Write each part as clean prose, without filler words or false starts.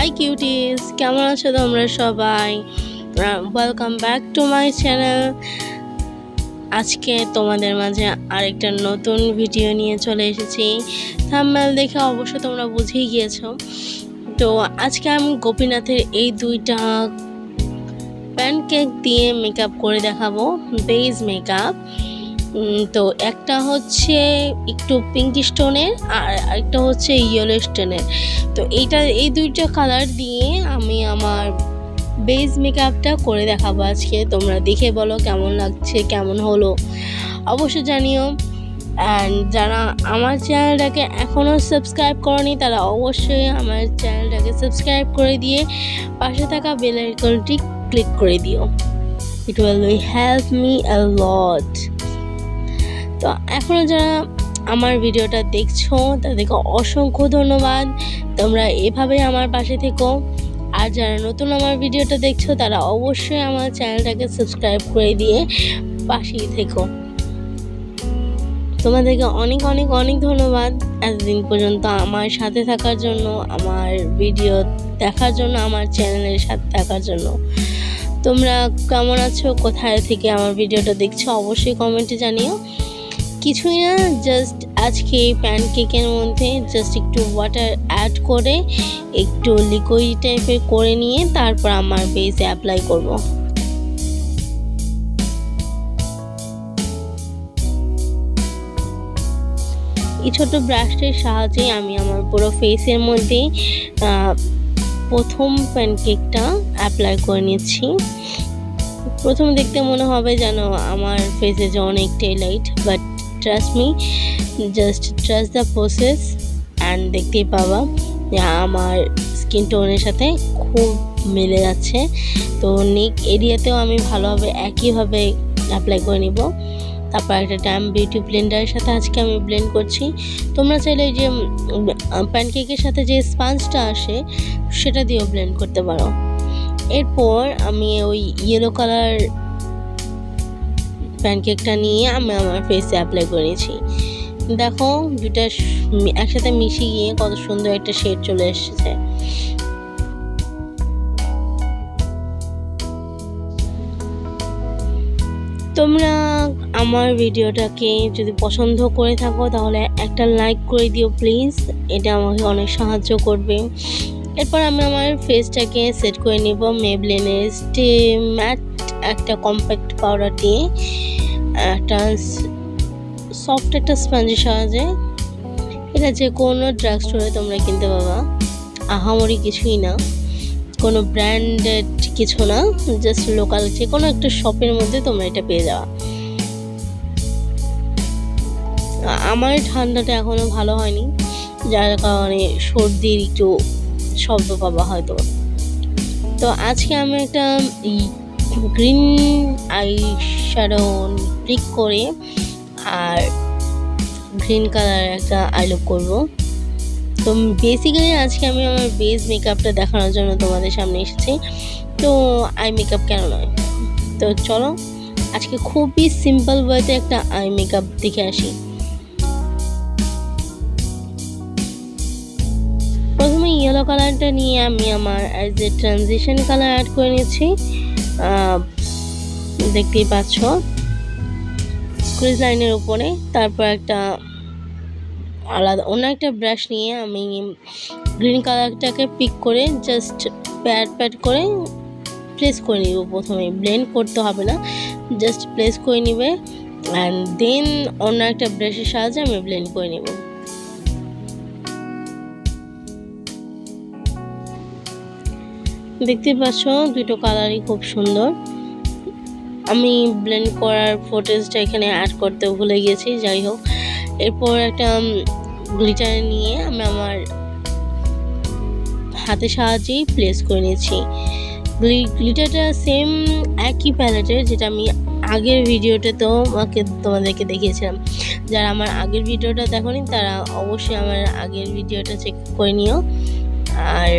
High cuties, কেমন আছো তোমরা সবাই? Welcome back to my channel. আজকে তোমাদের মাঝে আরেকটা নতুন ভিডিও নিয়ে চলে এসেছি। থাম্বনেল দেখে অবশ্য তোমরা বুঝেই গিয়েছো। তো আজকে আমি গোপীনাথের এই দুইটা প্যানকেক দিয়ে মেকআপ করে দেখাবো, বেস মেকআপ। তো একটা হচ্ছে একটু পিঙ্ক স্টোনের আর একটা হচ্ছে ইয়েলো স্টোনের। তো এই দুইটা কালার দিয়ে আমি আমার বেস মেকআপটা করে দেখাবো আজকে। তোমরা দেখে বলো কেমন লাগছে, কেমন হলো অবশ্যই জানিও। অ্যান্ড যারা আমার চ্যানেলটাকে এখনও সাবস্ক্রাইব করনি তারা অবশ্যই আমার চ্যানেলটাকে সাবস্ক্রাইব করে দিয়ে পাশে থাকা বেল আইকনটি ক্লিক করে দিও। It will help me a lot. তো এখনও যারা আমার ভিডিওটা দেখছো তাদেরকে অসংখ্য ধন্যবাদ। তোমরা এভাবেই আমার পাশে থেকো। আর যারা নতুন আমার ভিডিওটা দেখছো তারা অবশ্যই আমার চ্যানেলটাকে সাবস্ক্রাইব করে দিয়ে পাশেই থেকো। তোমাদেরকে অনেক অনেক অনেক ধন্যবাদ এতদিন পর্যন্ত আমার সাথে থাকার জন্য, আমার ভিডিও দেখার জন্য, আমার চ্যানেলের সাথে থাকার জন্য। তোমরা কেমন আছো, কোথায় থেকে আমার ভিডিওটা দেখছো অবশ্যই কমেন্টে জানিও। কিছুই না, জাস্ট আজকে প্যানকেকের মধ্যে জাস্ট একটু ওয়াটার অ্যাড করে একটু লিকুইড টাইপের করে নিয়ে তারপর আমার বেসে অ্যাপ্লাই করব। এই ছোট ব্রাশটির সাহায্যে আমি আমার পুরো ফেসের মধ্যে প্রথম প্যানকেকটা অ্যাপ্লাই করে নিচ্ছি। প্রথম দেখতে মনে হবে যেন আমার ফেসে যে অনেকটাই light, but trust me, just trust the process and দেখতেই পাবা যে আমার স্কিন টোনের সাথে খুব মিলে যাচ্ছে। তো নেক এরিয়াতেও আমি ভালোভাবে একইভাবে অ্যাপ্লাই করে নিব। তারপর একটা ড্যাম বিউটি ব্লেন্ডারের সাথে আজকে আমি ব্লেন্ড করছি। তোমরা চাইলে যে প্যানকেকের সাথে যে স্পঞ্জটা আসে সেটা দিয়েও ব্লেন্ড করতে পারো। এরপর আমি ওই ইয়েলো কালার প্যানকেকটা নিয়ে আমি আমার ফেসে অ্যাপ্লাই করে নিয়েছি। দেখো দুটা একসাথে মিশিয়ে গিয়ে কত সুন্দর একটা শেড চলে এসেছে। তোমরা আমার ভিডিওটাকে যদি পছন্দ করে থাকো তাহলে একটা লাইক করে দিও প্লিজ, এটা আমাকে অনেক সাহায্য করবে। এরপর আমি আমার ফেসটাকে সেট করে নিব মেবলিনের ম্যাট একটা কম্প্যাক্ট পাউডার দিয়ে, একটা সফট একটা স্পঞ্জের সাহায্যে। এটা যে কোনো ড্রাগ স্টোরে তোমরা কিনতে পাবা, আহামরি কিছুই না, কোনো ব্র্যান্ডেড কিছু না, জাস্ট লোকাল যে কোনো একটা শপের মধ্যে তোমরা এটা পেয়ে যাওয়া। আমার ঠান্ডাটা এখনও ভালো হয়নি, যার কারণে সর্দির একটু শব্দ পাবা হয়তো। তো আজকে আমি একটা গ্রিন আই শ্যাডো পিক করে আর গ্রিন কালার একটা আইলুক করব। তো বেসিক্যালি আজকে আমি আমার বেস মেকআপটা দেখানোর জন্য তোমাদের সামনে এসেছি। তো আই মেকআপ কেন নয়, তো চলো আজকে খুবই সিম্পল ওয়েতে একটা আই মেকআপ দেখে আসি। প্রথমে ইয়েলো কালারটা নিয়ে আমি আমার as a transition colour add করে নিয়েছি। দেখতেই পাচ্ছ ক্রিজ লাইনের উপরে। তারপর একটা আলাদা অন্য একটা ব্রাশ নিয়ে আমি গ্রিন কালারটাকে পিক করে জাস্ট প্যাড করে প্লেস করে নিব। প্রথমে ব্লেন্ড করতে হবে না, জাস্ট প্লেস করে নিবে অ্যান্ড দেন অন্য একটা ব্রাশের সাহায্যে আমি ব্লেন্ড করে নেব। দেখতে পাচ্ছ দুটো কালারই খুব সুন্দর। আমি ব্লেন্ড করার ফুটেজটা এখানে অ্যাড করতে ভুলে গেছি, যাই হোক। এরপর একটা গ্লিটার নিয়ে আমি আমার হাতের সাহায্যেই প্লেস করে নিয়েছি। গ্লিটারটা সেম একই প্যালেটের যেটা আমি আগের ভিডিওটাতেও তোমাদেরকে দেখিয়েছিলাম। যারা আমার আগের ভিডিওটা দেখোনি তারা অবশ্যই আমার আগের ভিডিওটা চেক করে নিও, আর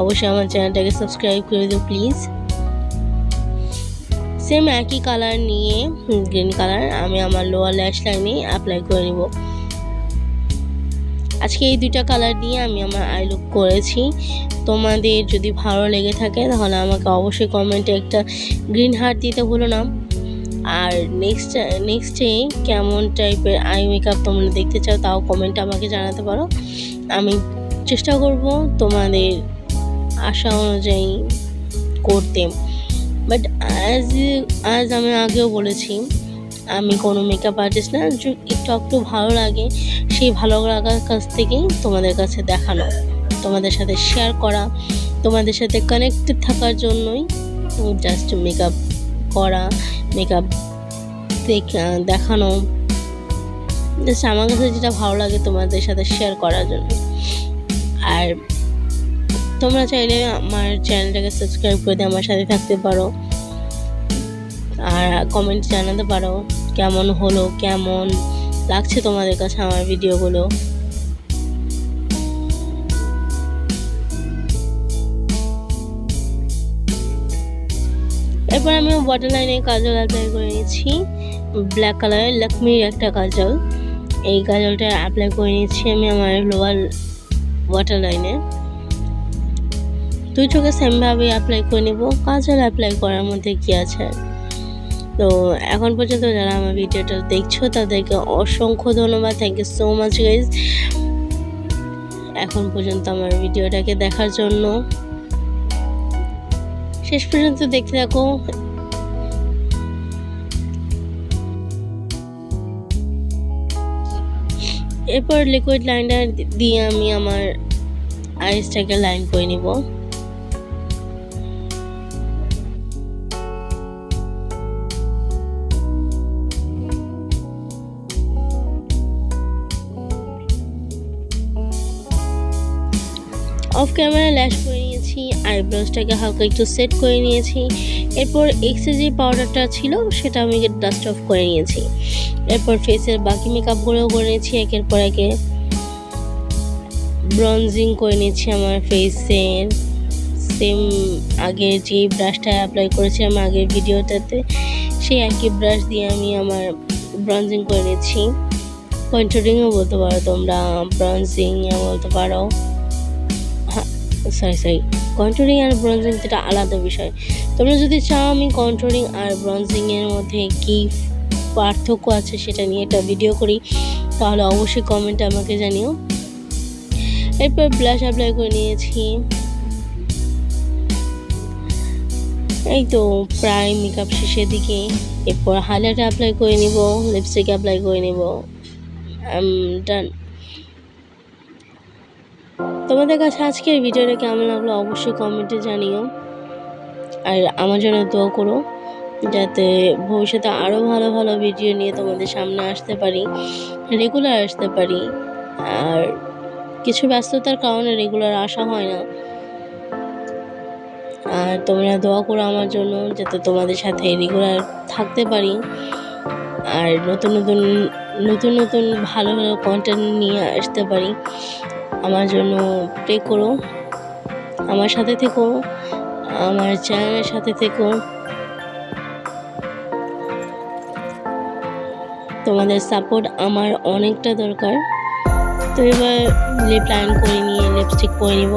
অবশ্যই আমার চ্যানেলটাকে সাবস্ক্রাইব করে দিও প্লিজ। সেম একই কালার নিয়ে গ্রিন কালার আমি আমার লোয়ার ল্যাশ লাইনে অ্যাপ্লাই করে নিব। আজকে এই দুইটা কালার দিয়ে আমি আমার আই লুক করেছি। তোমাদের যদি ভালো লেগে থাকে তাহলে আমাকে অবশ্যই কমেন্টে একটা গ্রিন হার্ট দিতে ভুলো না। আর নেক্সটে কেমন টাইপের আই মেকআপ তোমরা দেখতে চাও তাও কমেন্টে আমাকে জানাতে পারো। আমি চেষ্টা করব তোমাদের আশা অনুযায়ী করতে। বাট আজ আমি আগেও বলেছি আমি কোনো মেকআপ আর্টিস্ট না, একটু ভালো লাগে সেই ভালো লাগার কাছ থেকেই তোমাদের কাছে দেখানো, তোমাদের সাথে শেয়ার করা, তোমাদের সাথে কানেক্টেড থাকার জন্যই জাস্ট মেকআপ করা, মেকআপ দেখানো, জাস্ট আমার কাছে যেটা ভালো লাগে তোমাদের সাথে শেয়ার করার জন্য। আর তোমরা চাইলে আমার চ্যানেলটাকে সাবস্ক্রাইব করে দিয়ে আমার সাথে থাকতে পারো আর কমেন্ট জানাতে পারো কেমন হলো, কেমন লাগছে তোমাদের কাছে আমার ভিডিওগুলো। এরপর আমি ওয়াটার লাইনে কাজল অ্যাপ্লাই করে নিয়েছি, ব্ল্যাক কালারের লক্ষ্মীর একটা কাজল। এই কাজলটা অ্যাপ্লাই করে নিয়েছি আমি আমার লোয়ার ওয়াটার লাইনে। দুই চোখে সেমভাবে অ্যাপ্লাই করে নেব, কাজল অ্যাপ্লাই করার মধ্যে কি আছে। তো এখন পর্যন্ত যারা আমার ভিডিওটা দেখছো তাদেরকে অসংখ্য ধন্যবাদ, thank you so much guys এখন পর্যন্ত আমার ভিডিওটাকে দেখার জন্য। শেষ পর্যন্ত দেখতে থাকো। এরপর লিকুইড লাইনার দিয়ে আমি আমার আইসটাকে লাইন করে নিব। অফ ক্যামেরা ল্যাশ করে নিয়েছি, আইব্রোজটাকে হালকা একটু সেট করে নিয়েছি। এরপর এক্সেস যে পাউডারটা ছিল সেটা আমি ডাস্ট অফ করে নিয়েছি। এরপর ফেসের বাকি মেকআপগুলোও করে নিয়েছি একের পর একে। ব্রঞ্জিং করে নিয়েছি আমার ফেসের, সেম আগের যে ব্রাশটা অ্যাপ্লাই করেছিলাম আগের ভিডিওটাতে সেই একই ব্রাশ দিয়ে আমি আমার ব্রঞ্জিং করে নিয়েছি। কন্ট্রোলিংও বলতে পারো তোমরা, ব্রঞ্জিংও বলতে পারো। সরি কন্ট্রোলিং আর ব্রঞ্জিং এটা আলাদা বিষয়। তোমরা যদি চাও আমি কন্ট্রোলিং আর ব্রঞ্জিংয়ের মধ্যে কী পার্থক্য আছে সেটা নিয়ে একটা ভিডিও করি তাহলে অবশ্যই কমেন্টে আমাকে জানিও। এরপর ব্লাশ অ্যাপ্লাই করে নিয়েছি। এই তো প্রায় মেকআপ শেষের দিকে। এরপর হাইলাইট অ্যাপ্লাই করে নিব, লিপস্টিক অ্যাপ্লাই করে নিব। ডান। তোমাদের কাছে আজকের ভিডিওটা কেমন লাগলো অবশ্যই কমেন্টে জানিও। আর আমার জন্য দোয়া করো যাতে ভবিষ্যতে আরও ভালো ভালো ভিডিও নিয়ে তোমাদের সামনে আসতে পারি, রেগুলার আসতে পারি। আর কিছু ব্যস্ততার কারণে রেগুলার আসা হয় না। আর তোমরা দোয়া করো আমার জন্য যাতে তোমাদের সাথে রেগুলার থাকতে পারি আর নতুন নতুন ভালো ভালো কন্টেন্ট নিয়ে আসতে পারি। আমার জন্য প্রে করো, আমার সাথে থেকো, আমার চ্যানেলের সাথে থেকো। তোমাদের সাপোর্ট আমার অনেকটা দরকার। তো এবার লিপ লাইন করে নিয়ে লিপস্টিক পরে নিব।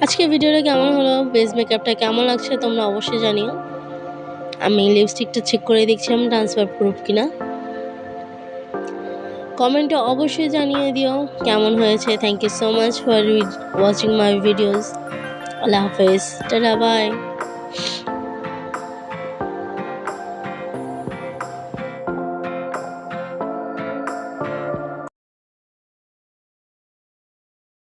আজকে ভিডিওটা কেমন হলো, বেস মেকআপটা কেমন লাগছে তোমরা অবশ্যই জানিও। আমি লিপস্টিকটা চেক করে দেখছিলাম ট্রান্সফার প্রুফ কিনা। কমেন্টে অবশ্যই জানিয়ে দিও কেমন হয়েছে। Thank you so much for watching my videos. আল্লাহ হাফেজ, টাটা, বাই।